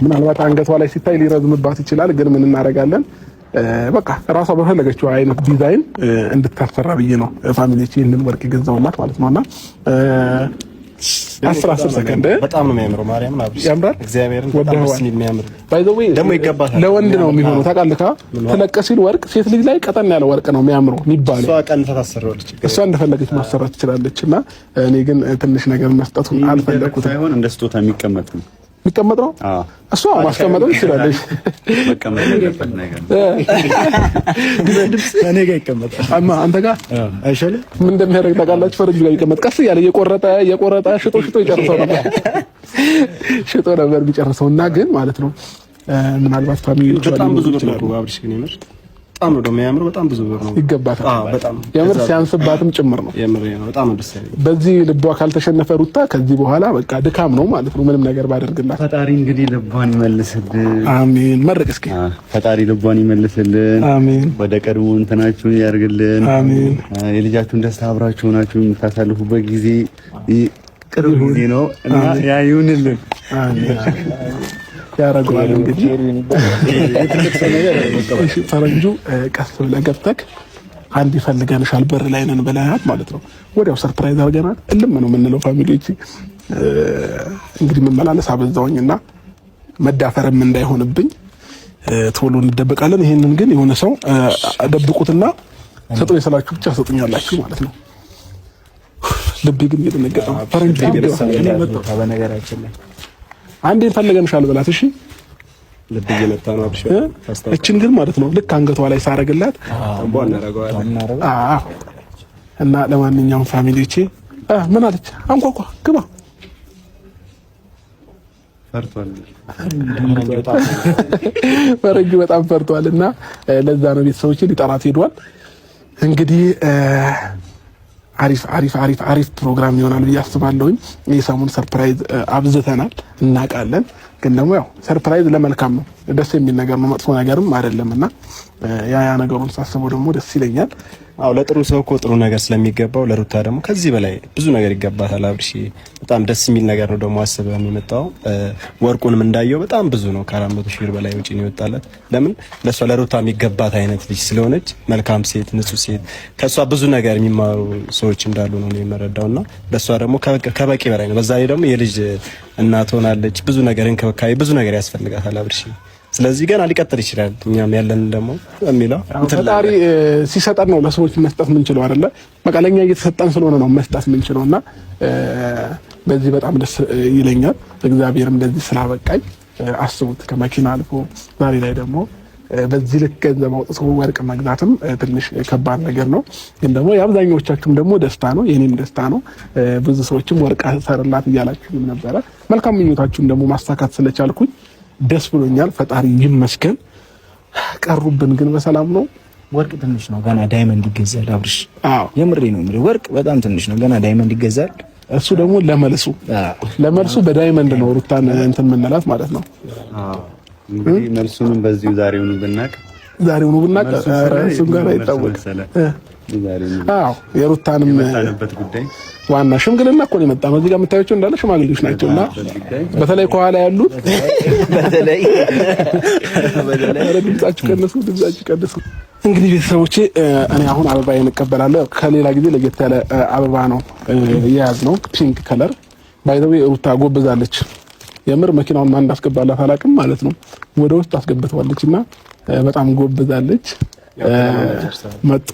ምናልባት አንገቷ ላይ ሲታይ ሊረዝምባት ይችላል፣ ግን ምን እናደርጋለን በቃ ራሷ በፈለገችው አይነት ዲዛይን እንድታሰራ ብዬ ነው ፋሚሊዎች ይሄንን ወርቅ የገዛውላት ማለት ነውና 10 ሰከንድ በጣም ነው የሚያምረው። ማርያም አብሽ ያምራል። እግዚአብሔርን በጣም ነው የሚያምር። ባይ ዘ ዌይ ደግሞ ይገባታል። ለወንድ ነው የሚሆነው ታውቃለህ። ተለቀ ሲል ወርቅ ሴት ልጅ ላይ ቀጠን ያለ ወርቅ ነው የሚያምረው የሚባለው። እሷ ቀን ታሰራለች፣ እሷ እንደፈለገች ማሰራት ትችላለችና እኔ ግን ትንሽ ነገር መስጠቱን አልፈለኩትም። ሳይሆን እንደ ስጦታ የሚቀመጥ ነው የሚቀመጥ ነው። እሷ ማስቀመጥም ትችላለች። መቀመጥ ያለበት ነገር እኔ ጋር ይቀመጣል። አንተ ጋር አይሻልም? ምን እንደሚያደርግ ታውቃላችሁ? ፈረንጁ ጋር ይቀመጥ። ቀስ እያለ የቆረጠ ሽጦ ይጨርሰው ነበር። ሽጦ ነበር ቢጨርሰውና ግን ማለት ነው ምናልባት ፋሚሊ በጣም ብዙ ብር ነው አብርሽ ግን ይመር በጣም ነው ደግሞ የሚያምረው። በጣም ብዙ ብር ነው ይገባታል። በጣም የምር ሲያንስባትም ጭምር ነው። የምር ነው በጣም ደስ ያለኝ። በዚህ ልቧ ካልተሸነፈ ሩታ ከዚህ በኋላ በቃ ድካም ነው ማለት ነው ምንም ነገር ባደርግላት። ፈጣሪ እንግዲህ ልቧን ይመልስልን። አሜን። መርቅ እስኪ። ፈጣሪ ልቧን ይመልስልን። አሜን። ወደ ቀድሞ እንትናችሁን ያርግልን። አሜን። የልጃችሁን ደስታ አብራችሁ ሆናችሁ የምታሳልፉበት ጊዜ ቅርብ ጊዜ ነው እና ያ ይሁንልን። አሜን። ያረጋል እንግዲህ ፈረንጁ ቀስ ብለህ ገብተህ አንድ ይፈልገንሻል በር ላይ ነን ብለሃት ማለት ነው። ወዲያው ሰርፕራይዝ አድርገናል። እልም ነው የምንለው ፋሚሊዎች። እንግዲህ መመላለስ አበዛውኝና መዳፈርም እንዳይሆንብኝ ቶሎ እንደበቃለን። ይሄንን ግን የሆነ ሰው ደብቁትና ሰጡኝ ስላችሁ ብቻ ሰጡኛላችሁ ማለት ነው። ልቤ ግን እየደነገጠ ነው። ፈረንጁ በነገራችን ላይ አንዴ ፈልገንሻል ብላት እሺ ልብ እየመታ ነው አብሽ። እችን ግን ማለት ነው ልክ አንገቷ ላይ ሳረግላት እና ለማንኛውም ፋሚሊዎቼ ምን አለች? አንኳኳ ግባ ፈረንጁ በጣም ፈርቷል እና ለዛ ነው ቤተሰቦቼ ሊጠራት ሄዷል። እንግዲህ አሪፍ ፕሮግራም ይሆናል ብዬ አስባለሁኝ። የሰሙን ሰርፕራይዝ አብዝተናል እናውቃለን፣ ግን ደግሞ ያው ሰርፕራይዝ ለመልካም ነው፣ ደስ የሚል ነገር ነው፣ መጥፎ ነገርም አይደለምና ያ ነገሩን ሳስበው ደግሞ ደስ ይለኛል። አው ለጥሩ ሰው እኮ ጥሩ ነገር ስለሚገባው ለሩታ ደግሞ ከዚህ በላይ ብዙ ነገር ይገባታል። አብርሽ በጣም ደስ የሚል ነገር ነው ደግሞ አስበህ የሚመጣው። ወርቁንም እንዳየው በጣም ብዙ ነው፣ ከ400 ሺህ ብር በላይ ወጪ ነው የወጣለት። ለምን ለሷ ለሩታ የሚገባት አይነት ልጅ ስለሆነች መልካም ሴት፣ ንጹህ ሴት፣ ከሷ ብዙ ነገር የሚማሩ ሰዎች እንዳሉ ነው የምረዳውና ለሷ ደግሞ ከበቂ በላይ ነው። በዛ ላይ ደግሞ የልጅ እናት ሆናለች። ብዙ ነገር እንክብካቤ፣ ብዙ ነገር ያስፈልጋታል አብርሽ። ስለዚህ ገና ሊቀጥል ይችላል። እኛም ያለን ደግሞ የሚለው ፈጣሪ ሲሰጠን ነው ለሰዎች መስጠት የምንችለው አይደለ? በቃ ለኛ እየተሰጠን ስለሆነ ነው መስጠት የምንችለውና በዚህ በጣም ደስ ይለኛል። እግዚአብሔርም እንደዚህ ስላበቃኝ አስቡት። ከመኪና አልፎ ዛሬ ላይ ደግሞ በዚህ ልክ ገንዘብ አውጥቶ ወርቅ መግዛትም ትንሽ ከባድ ነገር ነው። ግን ደግሞ የአብዛኞቻችሁም ደግሞ ደስታ ነው፣ የኔም ደስታ ነው። ብዙ ሰዎችም ወርቅ ሰርላት እያላችሁ ነበረ። መልካም ምኞታችሁን ደግሞ ማሳካት ስለቻልኩኝ ደስ ብሎኛል። ፈጣሪ ይመስገን። ቀሩብን ግን በሰላም ነው። ወርቅ ትንሽ ነው ገና ዳይመንድ ይገዛል አብርሽ። አዎ የምሬ ነው የምሬ። ወርቅ በጣም ትንሽ ነው ገና ዳይመንድ ይገዛል። እሱ ደግሞ ለመልሱ በዳይመንድ ነው ሩታን እንትን የምንላት ማለት ነው። አዎ እንግዲህ መልሱንም በዚሁ ዛሬውኑ ብናቅ እሱም ጋር አይታወቅ። አዎ የሩታንም የመጣንበት ጉዳይ ዋና ሽምግልና እኮ ነው የመጣነው። እዚህ ጋር የምታዩቸው እንዳለ ሽማግሌዎች ናቸውና በተለይ ከኋላ ያሉት በተለይ ድምጻችሁ ቀንሱ። እንግዲህ ቤተሰቦቼ እኔ አሁን አበባዬን እቀበላለሁ። ከሌላ ጊዜ ለየት ያለ አበባ ነው የያዝነው፣ ፒንክ ከለር። ባይ ዘ ዌይ ሩታ ጎበዛለች። የምር መኪናውን ማን እንዳስገባላት አላውቅም ማለት ነው። ወደ ውስጥ አስገብተዋለችና በጣም ጎበዛለች። መጡ